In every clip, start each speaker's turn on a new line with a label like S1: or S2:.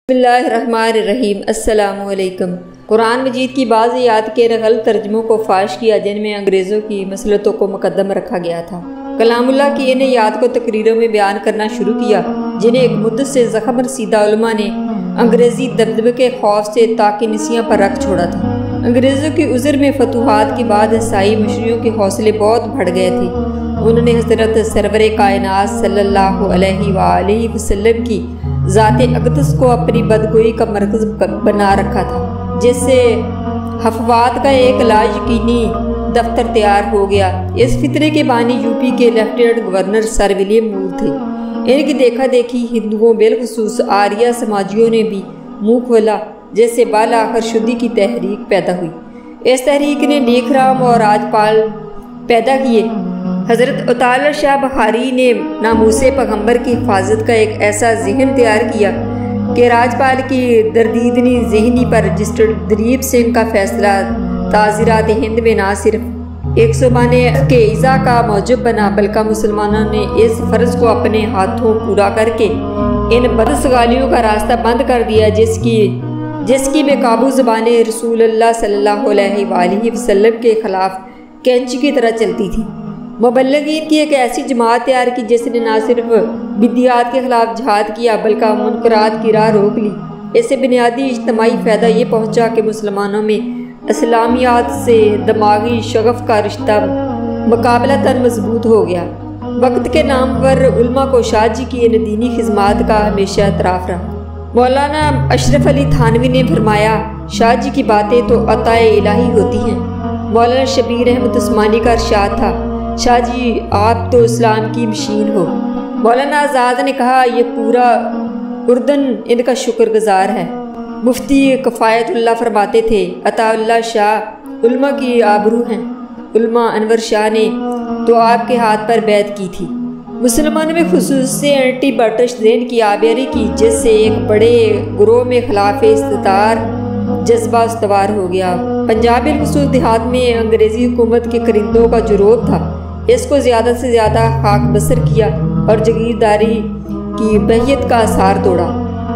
S1: بسم اللہ الرحمن الرحیم۔ السلام علیکم۔ قرآن مجید کی بعض آیات کے غلط ترجموں کو فاش کیا جن میں انگریزوں کی مصلحتوں کو مقدم رکھا گیا تھا۔ کلام اللہ کی ان آیات کو تقریروں میں بیان کرنا شروع کیا جنہیں ایک مدت سے زخم رسیدہ علماء نے انگریزی دبدبے کے خوف سے تاکہ نسیاں پر رکھ چھوڑا تھا۔ انگریزوں کی عذر میں فتوحات کے بعد عیسائی مشرقیوں کے حوصلے بہت بڑھ گئے تھے۔ انہوں نے حضرت سرور کائنات صلی اللہ علیہ وآلہ وسلم کی ذات اقدس کو اپنی بدگوئی کا مرکز بنا رکھا تھا، جس سے حفوات کا ایک لا یقینی دفتر تیار ہو گیا۔ اس فطرے کے بانی یوپی کے لیفٹیننٹ گورنر سر ولیم مور تھے۔ ان کی دیکھا دیکھی ہندوؤں بالخصوص آریہ سماجیوں نے بھی منہ کھولا، جس سے بالآخر شدی کی تحریک پیدا ہوئی۔ اس تحریک نے نیک رام اور راجپال پیدا کیے۔ حضرت اطالہ شاہ بخاری نے ناموس پیغمبر کی حفاظت کا ایک ایسا ذہن تیار کیا کہ راجپال کی دردیدنی ذہنی پر رجسٹرڈ دلیپ سنگھ کا فیصلہ تعزیرات ہند میں نہ صرف 192 کے ایزا کا موجب بنا بلکہ مسلمانوں نے اس فرض کو اپنے ہاتھوں پورا کر کے ان بدسگالیوں کا راستہ بند کر دیا جس کی بے قابو زبان رسول اللہ صلی اللہ علیہ وآلہ وسلم کے خلاف کینچی کی طرح چلتی تھی۔ مبلغین کی ایک ایسی جماعت تیار کی جس نے نہ صرف بدعات کے خلاف جہاد کیا بلکہ منکرات کی راہ روک لی۔ اس سے بنیادی اجتماعی فائدہ یہ پہنچا کہ مسلمانوں میں اسلامیات سے دماغی شغف کا رشتہ مقابلتاً مضبوط ہو گیا۔ وقت کے نامور علماء کو شاہ جی کی ان دینی خدمات کا ہمیشہ اعتراف رہا۔ مولانا اشرف علی تھانوی نے فرمایا، شاہ جی کی باتیں تو عطا الہی ہوتی ہیں۔ مولانا شبیر احمد عثمانی کا ارشاد تھا، شاہ جی آپ تو اسلام کی مشین ہو۔ مولانا آزاد نے کہا، یہ پورا اردن ان کا شکر گزار ہے۔ مفتی کفایت اللہ فرماتے تھے، عطا اللہ شاہ علماء کی آبرو ہیں۔ علماء انور شاہ نے تو آپ کے ہاتھ پر بیعت کی تھی۔ مسلمانوں میں خصوص سے اینٹی برٹش ذہن کی آبیاری کی جس سے ایک بڑے گروہ میں خلاف استدار جذبہ استوار ہو گیا۔ پنجاب بالخصوص دیہات میں انگریزی حکومت کے کرندوں کا جو روپ تھا، اس کو زیادہ سے زیادہ خاک بسر کیا اور جگیرداری کی بحیت کا آثار توڑا۔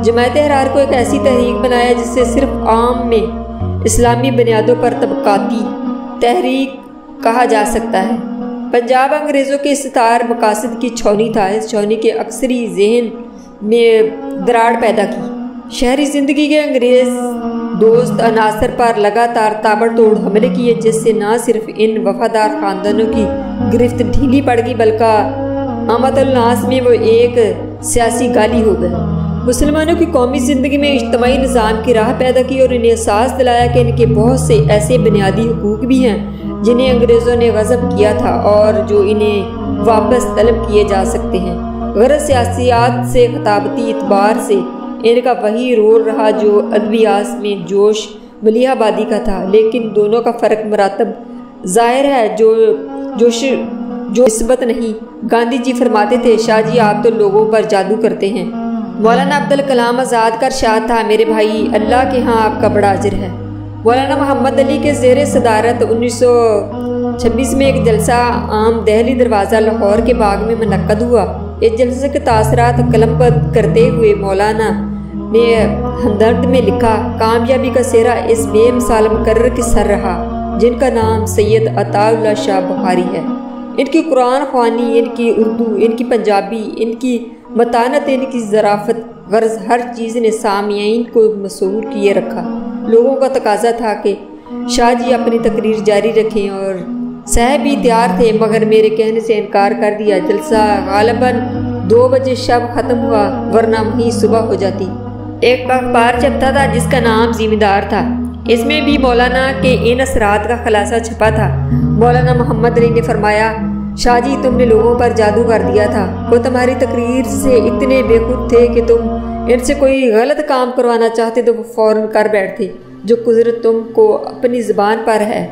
S1: جماعت احرار کو ایک ایسی تحریک بنایا جس سے صرف عام میں اسلامی بنیادوں پر طبقاتی تحریک کہا جا سکتا ہے۔ پنجاب انگریزوں کے استعار مقاصد کی چھاؤنی تھا۔ اس چھاؤنی کے اکثری ذہن میں دراڑ پیدا کی۔ شہری زندگی کے انگریز دوست عناصر پر لگاتار تابڑ توڑ حملے کیے جس سے نہ صرف ان وفادار خاندانوں کی گرفت ڈھیلی پڑ گئی بلکہ عامت الناس میں وہ ایک سیاسی گالی ہو گئے۔ مسلمانوں کی قومی زندگی میں اجتماعی نظام کی راہ پیدا کی اور انہیں احساس دلایا کہ ان کے بہت سے ایسے بنیادی حقوق بھی ہیں جنہیں انگریزوں نے غصب کیا تھا اور جو انہیں واپس طلب کیے جا سکتے ہیں۔ غرض سیاسیات سے خطابتی اعتبار سے ان کا وہی رول رہا جو ادبیات میں جوش ملیح آبادی کا تھا، لیکن دونوں کا فرق مراتب ظاہر ہے جو نسبت نہیں۔ گاندھی جی فرماتے تھے، شاہ جی آپ تو لوگوں پر جادو کرتے ہیں۔ مولانا عبدالکلام آزاد کا ارشاد تھا، میرے بھائی اللہ کے ہاں آپ کا بڑا اجر ہے۔ مولانا محمد علی کے زیر صدارت 1926 میں ایک جلسہ عام دہلی دروازہ لاہور کے باغ میں منعقد ہوا۔ اس جلسے کے تاثرات قلم بند کرتے ہوئے مولانا نے ہمدرد میں لکھا، کامیابی کا سہرا اس بے مثال مقرر کے سر رہا جن کا نام سید عطا اللہ شاہ بخاری ہے۔ ان کی قرآن خوانی، ان کی اردو، ان کی پنجابی، ان کی متانت، ان کی ظرافت، غرض ہر چیز نے سامعین کو مسحور کیے رکھا۔ لوگوں کا تقاضا تھا کہ شاہ جی اپنی تقریر جاری رکھیں اور صاحب بھی تیار تھے مگر میرے کہنے سے انکار کر دیا۔ جلسہ غالباً 2 بجے شب ختم ہوا ورنہ وہیں صبح ہو جاتی۔ ایک اخبار چھپتا تھا جس کا نام زمیندار تھا۔ اس میں بھی مولانا کے ان اثرات کا خلاصہ چھپا تھا۔ مولانا محمد علی نے فرمایا، شاہ جی تم نے لوگوں پر جادو کر دیا تھا۔ وہ تمہاری تقریر سے اتنے بے خود تھے کہ تم ان سے کوئی غلط کام کروانا چاہتے تو وہ فوراً کر بیٹھتے۔ جو قدرت تم کو اپنی زبان پر ہے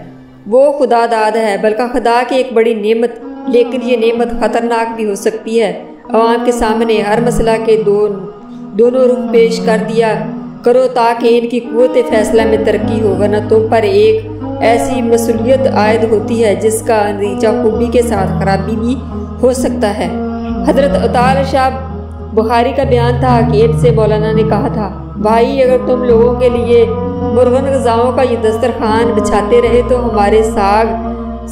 S1: وہ خدا داد ہے، بلکہ خدا کی ایک بڑی نعمت، لیکن یہ نعمت خطرناک بھی ہو سکتی ہے۔ عوام کے سامنے ہر مسئلہ کے دونوں رخ پیش کر دیا کرو تاکہ ان کی قوت فیصلہ میں ترقی ہو، ورنہ تم پر ایک ایسی مسئولیت عائد ہوتی ہے جس کا نتیجہ خوبی کے ساتھ خرابی بھی ہو سکتا ہے۔ حضرت عطا اللہ شاہ بخاری کا بیان تھا کہ ان سے مولانا نے کہا تھا، بھائی اگر تم لوگوں کے لیے مرغن غذاؤں کا یہ دسترخوان بچھاتے رہے تو ہمارے ساگ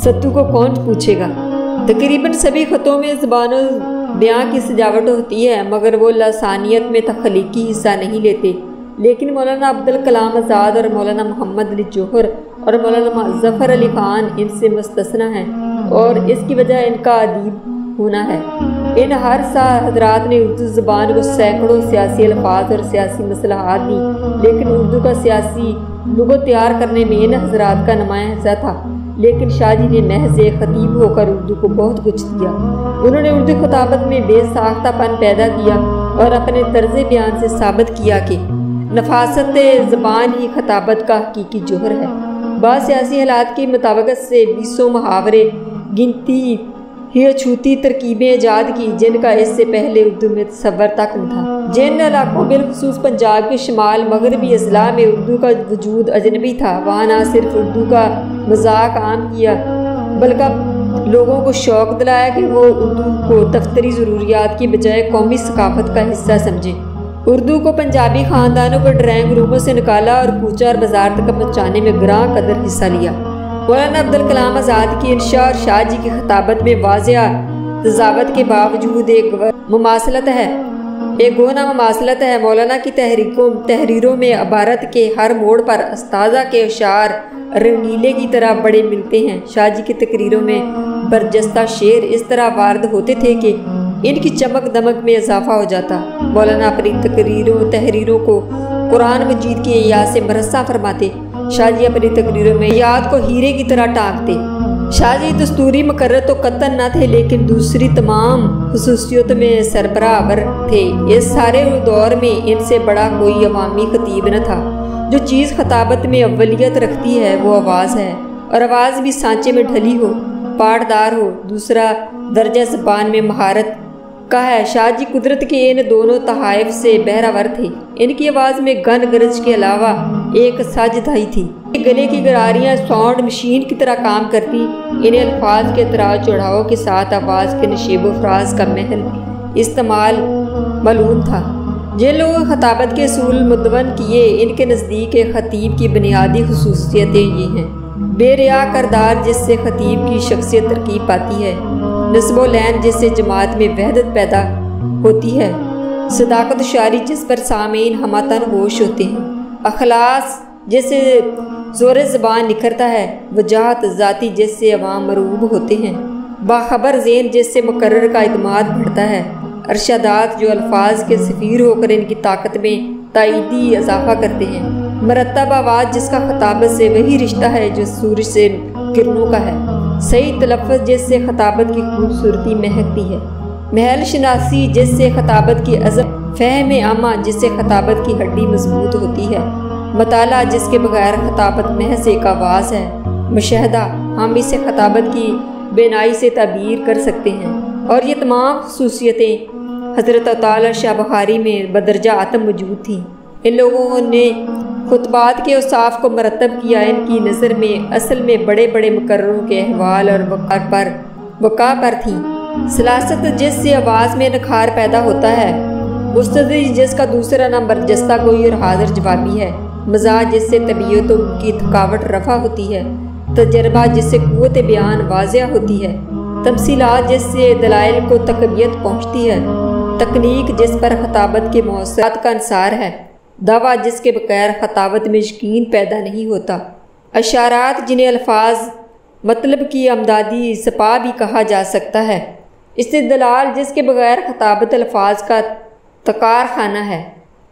S1: ستو کو کون پوچھے گا۔ تقریباً سبھی خطوں میں زبان و بیاں کی سجاوٹ ہوتی ہے مگر وہ لسانیت میں تخلیقی حصہ نہیں لیتے، لیکن مولانا عبدالکلام آزاد اور مولانا محمد علی جوہر اور مولانا ظفر علی خان ان سے مستثنیٰ ہیں، اور اس کی وجہ ان کا ادیب ہونا ہے۔ ان ہر سال حضرات نے اردو زبان کو سینکڑوں سیاسی الفاظ اور سیاسی مصطلحات دی، لیکن اردو کا سیاسی لغت تیار کرنے میں ان حضرات کا نمایاں حصہ تھا۔ لیکن شاہ جی نے محض ایک خطیب ہو کر اردو کو بہت کچھ دیا۔ انہوں نے اردو خطابت میں بے ساختہ پن پیدا کیا اور اپنے طرز بیان سے ثابت کیا کہ نفاست زبان ہی خطابت کا حقیقی جوہر ہے۔ بعض سیاسی حالات کی مطابقت سے 20 محاورے، گنتی ہی اچھوتی ترکیبیں ایجاد کی جن کا اس سے پہلے اردو میں تصور تک نہ تھا۔ جن علاقوں بالخصوص پنجاب کے شمال مغربی اضلاع میں اردو کا وجود اجنبی تھا، وہاں نہ صرف اردو کا مذاق عام کیا بلکہ لوگوں کو شوق دلایا کہ وہ اردو کو دفتری ضروریات کی بجائے قومی ثقافت کا حصہ سمجھیں۔ اردو کو پنجابی خاندانوں کو ڈرائنگ روموں سے نکالا اور کوچہ اور بازار تک پہنچانے میں گراں قدر حصہ لیا۔ مولانا عبدالکلام آزاد کی انشاء اور شاہ جی کی خطابت میں واضح تضاد کے باوجود ایک گونا مماثلت ہے۔ مولانا کی تحریروں میں عبارت کے ہر موڑ پر استاذہ کے اشعار رنگیلے کی طرح بڑے ملتے ہیں۔ شاہ جی کی تقریروں میں برجستہ شعر اس طرح وارد ہوتے تھے کہ ان کی چمک دمک میں اضافہ ہو جاتا۔ مولانا اپنی تحریروں کو قرآن مجید کی ایات سے مرصع فرماتے۔ شاہ جی اپنی تقریروں میں ایات کو ہیرے کی طرح ٹانکتے۔ شاہ جی دستوری مقرر تو قطعاً نہ تھے لیکن دوسری تمام خصوصیت میں سربراہ تھے۔ اس سارے دور میں ان سے بڑا کوئی عوامی خطیب نہ تھا۔ جو چیز خطابت میں اولیت رکھتی ہے وہ آواز ہے، اور آواز بھی سانچے میں ڈھلی ہو، پاٹدار ہو۔ دوسرا درجہ زبان میں مہارت کا ہے۔ شاہ جی قدرت کے ان دونوں تحائف سے بہرہ تھے۔ ان کی آواز میں گن گرج کے علاوہ ایک ساجدھائی تھی۔ گلے کی گراریاں ساؤنڈ مشین کی طرح کام کرتی۔ انہیں الفاظ کے اطراء چڑھاؤ کے ساتھ آواز کے نشیب و فراز کا محل استعمال معلوم تھا۔ جن لوگوں خطابت کے اصول مدون کیے ان کے نزدیک خطیب کی بنیادی خصوصیتیں یہ ہیں: بے ریا کردار جس سے خطیب کی شخصیت ترکیب پاتی ہے، نصب و لین جس سے جماعت میں وحدت پیدا ہوتی ہے، صداقت شعری جس پر سامعین ہمتن ہوش ہوتے ہیں، اخلاص جس سے زور زبان نکھرتا ہے، وجاہت ذاتی جس سے عوام مرعوب ہوتے ہیں، باخبر ذہن جس سے مقرر کا اعتماد بڑھتا ہے، ارشادات جو الفاظ کے سفیر ہو کر ان کی طاقت میں تائیدی اضافہ کرتے ہیں، مرتب آواز جس کا خطابت سے وہی رشتہ ہے جو سورج سے کرنوں کا ہے، صحیح تلفظ جس سے خطابت کی خوبصورتی مہکتی ہے، محل شناسی جس سے خطابت کی عزم، فہم عامہ جس سے خطابت کی ہڈی مضبوط ہوتی ہے، مطالعہ جس کے بغیر خطابت محض ایک آواز ہے، مشاہدہ ہم اسے خطابت کی بینائی سے تعبیر کر سکتے ہیں، اور یہ تمام خصوصیتیں حضرت تعالی شاہ بخاری میں بدرجہ عتم موجود تھیں۔ ان لوگوں نے خطبات کے اوصاف کو مرتب کیا۔ ان کی نظر میں اصل میں بڑے بڑے مقرروں کے احوال اور وقار پر تھیں۔ سلاست جس سے آواز میں نکھار پیدا ہوتا ہے، مستدری جس کا دوسرا نام برجستہ گوئی اور حاضر جوابی ہے، مزاج جس سے طبیعتوں کی تھکاوٹ رفع ہوتی ہے، تجربہ جس سے قوت بیان واضح ہوتی ہے، تمثیلات جس سے دلائل کو تقویت پہنچتی ہے، تکنیک جس پر خطابت کے مؤثرات کا انحصار ہے، دعویٰ جس کے بغیر خطابت میں یقین پیدا نہیں ہوتا، اشارات جنہیں الفاظ مطلب کی امدادی سپا بھی کہا جا سکتا ہے، استدلال جس کے بغیر خطابت الفاظ کا تکار خانہ ہے،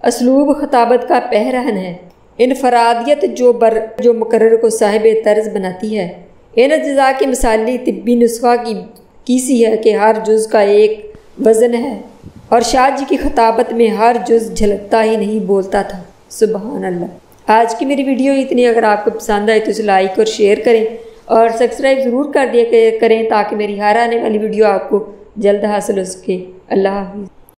S1: اسلوب خطابت کا پہرہن ہے، انفرادیت جو مقرر کو صاحب طرز بناتی ہے۔ ان اجزاء کی مثالی طبی نسخہ کی سی ہے کہ ہر جز کا ایک وزن ہے، اور شاہ جی کی خطابت میں ہر جز جھلکتا ہی نہیں بولتا تھا۔ سبحان اللہ۔ آج کی میری ویڈیو اتنی، اگر آپ کو پسند آئے تو اسے لائک اور شیئر کریں اور سبسکرائب ضرور کر دیا کریں تاکہ میری ہر آنے والی ویڈیو آپ کو جلد حاصل ہو سکے۔ اللہ حافظ۔